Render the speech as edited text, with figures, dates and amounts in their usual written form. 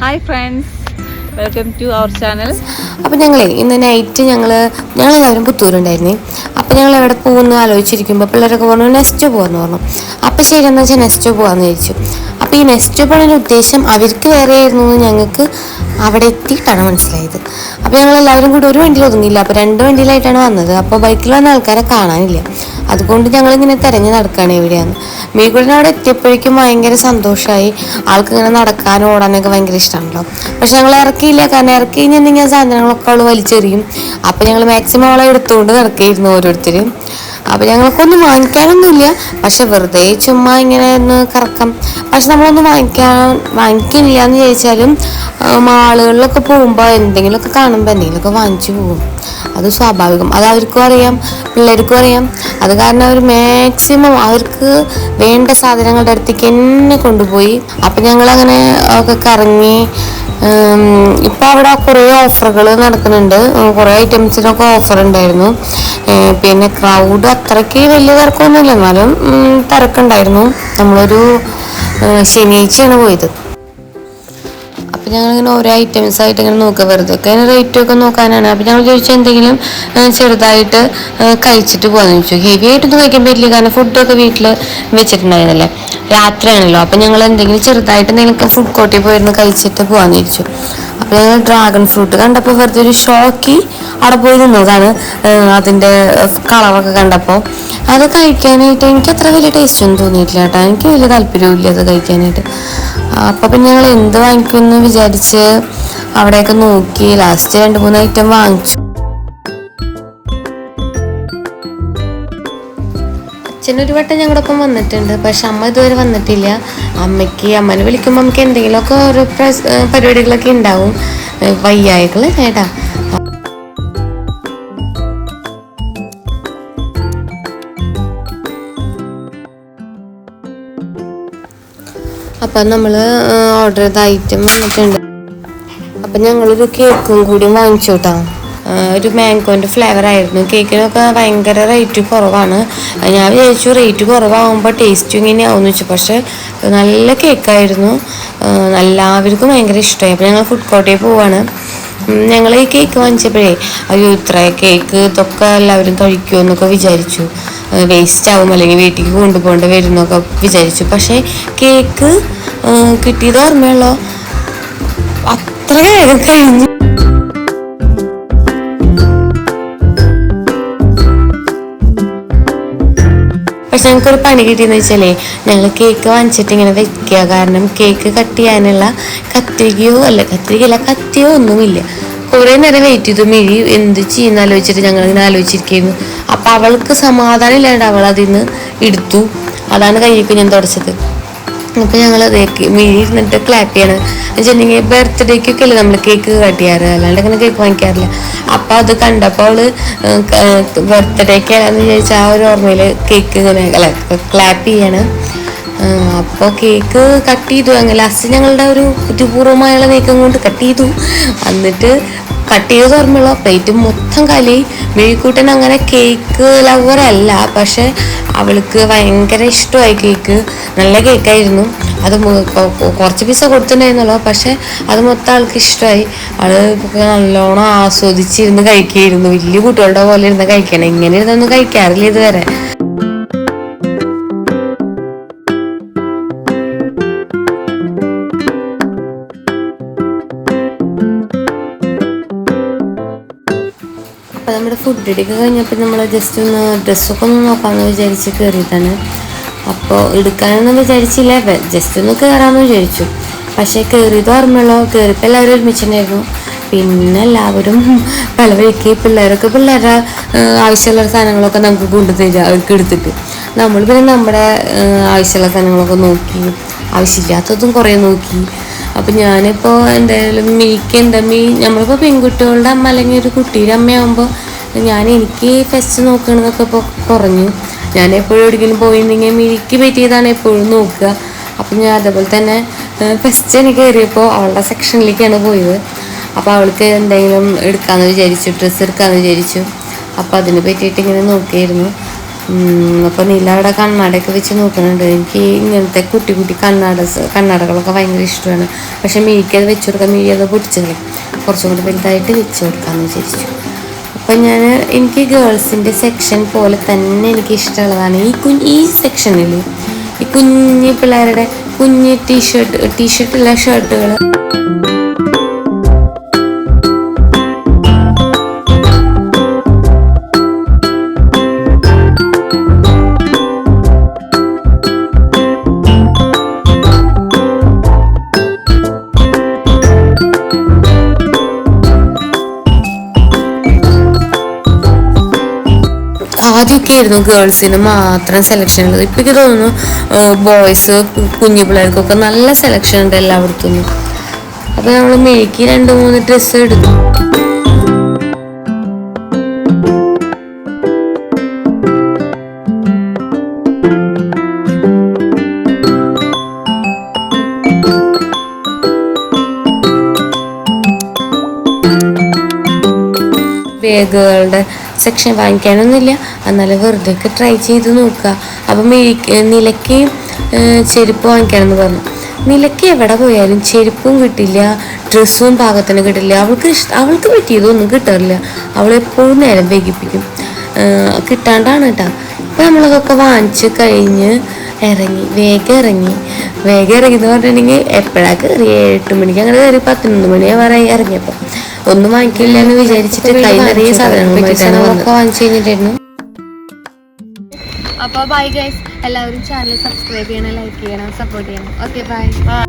Hi friends, welcome to our channel. അപ്പോൾ ഞങ്ങളെ ഇന്ന് നൈറ്റ് ഞങ്ങളെല്ലാവരും പുത്തൂരുണ്ടായിരുന്നേ. അപ്പോൾ ഞങ്ങൾ എവിടെ പോകുമെന്ന് ആലോചിച്ചിരിക്കുമ്പോൾ പിള്ളേരൊക്കെ പറഞ്ഞു നെക്സ്റ്റ് പോകാമെന്ന് പറഞ്ഞു. അപ്പോൾ ശരിയെന്ന് വെച്ചാൽ നെക്സ്റ്റ് പോകാമെന്ന് വിചാരിച്ചു. അപ്പോൾ ഈ നെക്സ്റ്റ് പോകുന്നതിൻ്റെ ഉദ്ദേശം അവർക്ക് വേറെ ആയിരുന്നു, ഞങ്ങൾക്ക് അവിടെ എത്തിയിട്ടാണ് മനസ്സിലായത്. അപ്പോൾ ഞങ്ങളെല്ലാവരും കൂടി ഒരു വണ്ടിയിൽ ഒതുങ്ങിയില്ല, അപ്പോൾ 2 വണ്ടിയിലായിട്ടാണ് വന്നത്. അപ്പോൾ ബൈക്കിൽ വന്ന ആൾക്കാരെ കാണാനില്ല, അതുകൊണ്ട് ഞങ്ങളിങ്ങനെ തിരഞ്ഞ് നടക്കുകയാണ് എവിടെയാണ്. മീകുടനെ അവിടെ എത്തിയപ്പോഴേക്കും ഭയങ്കര സന്തോഷമായി. ആൾക്കിങ്ങനെ നടക്കാനും ഓടാനൊക്കെ ഭയങ്കര ഇഷ്ടമാണല്ലോ. പക്ഷെ ഞങ്ങൾ ഇറക്കിയില്ല, കാരണം ഇറക്കി കഴിഞ്ഞിട്ടുണ്ടെങ്കിൽ സാധനങ്ങളൊക്കെ അവൾ വലിച്ചെറിയും. അപ്പോൾ ഞങ്ങൾ മാക്സിമം അവളെ എടുത്തുകൊണ്ട് നടക്കുകയായിരുന്നു ഓരോരുത്തരും. അപ്പോൾ ഞങ്ങൾക്കൊന്നും വാങ്ങിക്കാനൊന്നുമില്ല, പക്ഷെ വെറുതെ ചുമ്മാ ഇങ്ങനെ ഒന്ന് കറക്കാം. പക്ഷെ നമ്മളൊന്നും വാങ്ങിക്കില്ല എന്ന് ചോദിച്ചാലും മാളുകളിലൊക്കെ പോകുമ്പോൾ എന്തെങ്കിലുമൊക്കെ കാണുമ്പോൾ എന്തെങ്കിലുമൊക്കെ വാങ്ങിച്ചു പോകും. അത് സ്വാഭാവികം, അത് അവർക്കും അറിയാം, പിള്ളേർക്കും അറിയാം. അത് കാരണം അവർ മാക്സിമം അവർക്ക് വേണ്ട സാധനങ്ങളുടെ അടുത്തേക്ക് എന്നെ കൊണ്ടുപോയി. അപ്പം ഞങ്ങളങ്ങനെ ഒക്കെ കറങ്ങി. ഇപ്പോൾ അവിടെ കുറേ ഓഫറുകൾ നടക്കുന്നുണ്ട്, കുറേ ഐറ്റംസിനൊക്കെ ഓഫർ ഉണ്ടായിരുന്നു. പിന്നെ ക്രൗഡ് അത്രയ്ക്ക് വലിയ തിരക്കൊന്നുമില്ല, എന്നാലും തിരക്കുണ്ടായിരുന്നു. നമ്മളൊരു ശനിയാഴ്ചയാണ് പോയത്. അപ്പം ഞങ്ങളിങ്ങനെ ഓരോ ഐറ്റംസ് ആയിട്ട് ഇങ്ങനെ നോക്കുക, വെറുതെ ഒക്കെ റേറ്റൊക്കെ നോക്കാനാണ്. അപ്പം ഞങ്ങൾ ചോദിച്ചാൽ എന്തെങ്കിലും ചെറുതായിട്ട് കഴിച്ചിട്ട് പോകാമെന്ന് ചോദിച്ചു. ഹെവി ആയിട്ടൊന്നും കഴിക്കാൻ പറ്റില്ല, കാരണം ഫുഡൊക്കെ വീട്ടിൽ വെച്ചിട്ടുണ്ടായിരുന്നല്ലേ, രാത്രിയാണല്ലോ. അപ്പം ഞങ്ങൾ എന്തെങ്കിലും ചെറുതായിട്ട് എന്തെങ്കിലും ഫുഡ് കോർട്ടിൽ പോയിരുന്നു കഴിച്ചിട്ട് പോകാമെന്ന് ചോദിച്ചു. അപ്പോൾ ഞങ്ങൾ ഡ്രാഗൺ ഫ്രൂട്ട് കണ്ടപ്പോൾ വെറുതെ ഒരു ഷോക്കി അവിടെ പോയി നിന്നതാണ്. അതിൻ്റെ കളറൊക്കെ കണ്ടപ്പോൾ അത് കഴിക്കാനായിട്ട് എനിക്ക് അത്ര വലിയ ടേസ്റ്റ് ഒന്നും തോന്നിയിട്ടില്ല കേട്ടോ. എനിക്ക് വലിയ താല്പര്യമില്ല അത് കഴിക്കാനായിട്ട്. അപ്പോൾ പിന്നെ ഞങ്ങൾ എന്ത് വാങ്ങിക്കുമെന്ന് വിചാരിച്ച് അവിടെയൊക്കെ നോക്കി ലാസ്റ്റ് 2-3 ഐറ്റം വാങ്ങിച്ചു. അച്ഛനൊരു വട്ടം ഞങ്ങളുടെ ഒപ്പം വന്നിട്ടുണ്ട്, പക്ഷെ അമ്മ ഇതുവരെ വന്നിട്ടില്ല. അമ്മനെ വിളിക്കുമ്പോൾ നമുക്ക് എന്തെങ്കിലുമൊക്കെ ഓരോ പരിപാടികളൊക്കെ ഉണ്ടാവും, വയ്യായികൾ കേട്ടാ. അപ്പം നമ്മൾ ഓർഡർ ചെയ്ത ഐറ്റം വന്നിട്ടുണ്ട്. അപ്പം ഞങ്ങളൊരു കേക്കും കൂടി വാങ്ങിച്ചു കേട്ടോ. ഒരു മാംഗോൻ്റെ ഫ്ലേവർ ആയിരുന്നു. കേക്കിനൊക്കെ ഭയങ്കര റേറ്റ് കുറവാണ്. ഞാൻ വിചാരിച്ചു റേറ്റ് കുറവാകുമ്പോൾ ടേസ്റ്റും ഇങ്ങനെ ആവുമെന്ന് വെച്ചു, പക്ഷേ നല്ല കേക്കായിരുന്നു. എല്ലാവർക്കും ഭയങ്കര ഇഷ്ടമായി. അപ്പോൾ ഞങ്ങൾ ഫുഡ് കോർട്ടിൽ പോവാണ്. ഞങ്ങൾ ഈ കേക്ക് വാങ്ങിച്ചപ്പോഴേ അയ്യോ ഇത്ര കേക്ക് ഇതൊക്കെ എല്ലാവരും കഴിക്കുമോ എന്നൊക്കെ വിചാരിച്ചു, വേസ്റ്റ് ആവും അല്ലെങ്കിൽ വീട്ടിലേക്ക് കൊണ്ടുപോകേണ്ടി വരും എന്നൊക്കെ വിചാരിച്ചു. പക്ഷേ കേക്ക് കിട്ടിയത് ഓർമ്മയുള്ളോ, അത്ര വേഗം കഴിഞ്ഞു. പക്ഷെ ഞങ്ങൾക്കൊരു പണി കിട്ടിയെന്ന് വെച്ചാലേ, ഞങ്ങൾ കേക്ക് വാങ്ങിച്ചിട്ട് ഇങ്ങനെ വെക്കുക, കാരണം കേക്ക് കട്ട് ചെയ്യാനുള്ള കത്തിയോ ഒന്നുമില്ല. കുറേ നേരം വെയിറ്റ് ചെയ്തു. മിഴി എന്ത് ചെയ്യുന്ന ആലോചിച്ചിട്ട് ഞങ്ങളിങ്ങനെ ആലോചിച്ചിരിക്കുന്നു. അപ്പം അവൾക്ക് സമാധാനം ഇല്ലാണ്ട് അവൾ അതിന്ന് എടുത്തു. അതാണ് കൈയ്യൊക്കെ ഞാൻ തുടച്ചത്. അപ്പം ഞങ്ങൾ മിഴി ഇരുന്നിട്ട് ക്ലാപ്പ് ചെയ്യണം വെച്ചിട്ടുണ്ടെങ്കിൽ ബർത്ത്ഡേക്കൊക്കെ അല്ലേ നമ്മൾ കേക്ക് കട്ട് ചെയ്യാറ്, അല്ലാണ്ട് അങ്ങനെ കേക്ക് വാങ്ങിക്കാറില്ല. അപ്പം അത് കണ്ടപ്പോൾ അവള് ബർത്ത്ഡേക്ക് എന്ന് വിചാരിച്ചാൽ ആ ഒരു ഓർമ്മയിൽ കേക്ക് ഇങ്ങനെ ക്ലാപ്പ് ചെയ്യാണ്. അപ്പോൾ കേക്ക് കട്ട് ചെയ്തു. അങ്ങനെ ലാസ്റ്റ് ഞങ്ങളുടെ ഒരു ബുദ്ധിപൂർവ്വമായുള്ള നീക്കം കൊണ്ട് കട്ട് ചെയ്തു. എന്നിട്ട് കട്ട് ചെയ്ത് ഓർമ്മയുള്ള പ്ലേറ്റ് മൊത്തം കലി. മെഴുക്കൂട്ടൻ അങ്ങനെ കേക്ക് ലവറല്ല, പക്ഷെ അവൾക്ക് ഭയങ്കര ഇഷ്ടമായി കേക്ക്. നല്ല കേക്കായിരുന്നു. അത് കുറച്ച് പീസ കൊടുത്തിട്ടുണ്ടായിരുന്നല്ലോ, പക്ഷെ അത് മൊത്തം ആൾക്ക് ഇഷ്ടമായി. ആള് നല്ലോണം ആസ്വദിച്ചിരുന്ന് കഴിക്കുകയായിരുന്നു. വലിയ കുട്ടികളുടെ പോലെ ഇരുന്ന് കഴിക്കണം. ഇങ്ങനെ ഇരുന്നൊന്നും കഴിക്കാറില്ല ഇതുവരെ. അപ്പോൾ നമ്മുടെ ഫുഡ് എടുക്കുക കഴിഞ്ഞപ്പോൾ നമ്മൾ ജസ്റ്റ് ഒന്ന് ഡ്രസ്സൊക്കെ ഒന്ന് നോക്കാമെന്ന് വിചാരിച്ച് കയറിയതാണ്. അപ്പോൾ എടുക്കാനൊന്നും വിചാരിച്ചില്ല, ജസ്റ്റ് ഒന്ന് കയറാമെന്ന് വിചാരിച്ചു. പക്ഷേ കയറിയത് ഓർമ്മയുള്ളൂ, കയറിയപ്പോൾ എല്ലാവരും ഒരുമിച്ചുണ്ടായിരുന്നു. പിന്നെ എല്ലാവരും പല വഴിക്ക് പിള്ളേരുടെ ആവശ്യമുള്ള സാധനങ്ങളൊക്കെ നമുക്ക് കൊണ്ടുതരിക അവർക്ക് എടുത്തിട്ട്. നമ്മൾ പിന്നെ നമ്മുടെ ആവശ്യമുള്ള സാധനങ്ങളൊക്കെ നോക്കി, ആവശ്യമില്ലാത്തതും കുറേ നോക്കി. അപ്പം ഞാനിപ്പോൾ എന്തായാലും നമ്മളിപ്പോൾ പെൺകുട്ടികളുടെ അമ്മ അല്ലെങ്കിൽ ഒരു കുട്ടിയുടെ അമ്മയാകുമ്പോൾ എനിക്ക് ഫസ്റ്റ് നോക്കണമെന്നൊക്കെ ഇപ്പോൾ കുറഞ്ഞു. ഞാൻ എപ്പോഴും എവിടെയെങ്കിലും പോയിട്ടുണ്ടെങ്കിൽ മിഴിക്ക് പറ്റിയതാണ് എപ്പോഴും നോക്കുക. അപ്പം ഞാൻ അതേപോലെ തന്നെ ഫസ്റ്റ് എനിക്ക് കയറിയപ്പോൾ അവളുടെ സെക്ഷനിലേക്കാണ് പോയത്. അപ്പോൾ അവൾക്ക് എന്തെങ്കിലും എടുക്കാമെന്ന് വിചാരിച്ചു, ഡ്രസ്സ് എടുക്കാമെന്ന് വിചാരിച്ചു. അപ്പോൾ അതിന് പറ്റിയിട്ട് ഇങ്ങനെ നോക്കിയായിരുന്നു. അപ്പോൾ നീല അവിടെ കണ്ണാടയൊക്കെ വെച്ച് നോക്കുന്നുണ്ട്. എനിക്ക് ഇങ്ങനത്തെ കുട്ടി കുട്ടി കണ്ണാടകളൊക്കെ ഭയങ്കര ഇഷ്ടമാണ്. പക്ഷെ മിഴിക്കത് വെച്ച് കൊടുക്കാൻ മിഴി അത് പൊടിച്ചത് കുറച്ചും കൂടി വലുതായിട്ട് വെച്ച് കൊടുക്കാമെന്ന് വിചാരിച്ചു. അപ്പം എനിക്ക് ഗേൾസിൻ്റെ സെക്ഷൻ പോലെ തന്നെ എനിക്ക് ഇഷ്ടമുള്ളതാണ് ഈ സെക്ഷനിൽ ഈ കുഞ്ഞു പിള്ളേരുടെ കുഞ്ഞ് ടീഷർട്ടുള്ള ഷർട്ടുകൾ. ആദ്യമൊക്കെ ആയിരുന്നു ഗേൾസിന് മാത്രം സെലക്ഷൻ ഉള്ളത്. ഇപ്പം എനിക്ക് തോന്നുന്നു ബോയ്സ് കുഞ്ഞു പിള്ളേർക്കൊക്കെ നല്ല സെലക്ഷൻ ഉണ്ട് എല്ലായിടത്തും. അപ്പോൾ നമ്മൾ മേക്ക് 2-3 ഡ്രസ്സ് എടുത്തു. ബാഗുകളുടെ സെക്ഷൻ വാങ്ങിക്കാനൊന്നുമില്ല, എന്നാലും വെറുതെ ഒക്കെ ട്രൈ ചെയ്ത് നോക്കുക. അപ്പം നിലയ്ക്ക് ചെരുപ്പ് വാങ്ങിക്കാനെന്ന് പറഞ്ഞു. നിലയ്ക്ക് എവിടെ പോയാലും ചെരുപ്പും കിട്ടില്ല, ഡ്രസ്സും പാകത്തിന് കിട്ടില്ല. അവൾക്ക് പറ്റിയതൊന്നും കിട്ടാറില്ല. അവളെപ്പോഴും നേരം വൈകിപ്പിക്കും. കിട്ടാണ്ടാണ് കേട്ടോ. അപ്പം നമ്മളതൊക്കെ വാങ്ങിച്ച് കഴിഞ്ഞ് വേഗം ഇറങ്ങി എന്ന് പറഞ്ഞിട്ടുണ്ടെങ്കിൽ എപ്പോഴാണ് കയറി 8 മണിക്ക് അങ്ങനെ കയറി 11 മണിയാവാൻ ഇറങ്ങിയപ്പോൾ ഒന്നും വാങ്ങിക്കില്ല എന്ന് വിചാരിച്ചിട്ട് കൈ നിറയെ സാധനങ്ങളുമായിട്ടാണ് വാങ്ങിച്ചു കഴിഞ്ഞിട്ടായിരുന്നു. അപ്പോൾ ബൈ ഗൈസ്, എല്ലാവരും ചാനൽ സബ്സ്ക്രൈബ് ചെയ്യണം, ലൈക്ക് ചെയ്യണം, സപ്പോർട്ട് ചെയ്യണം. Okay bye.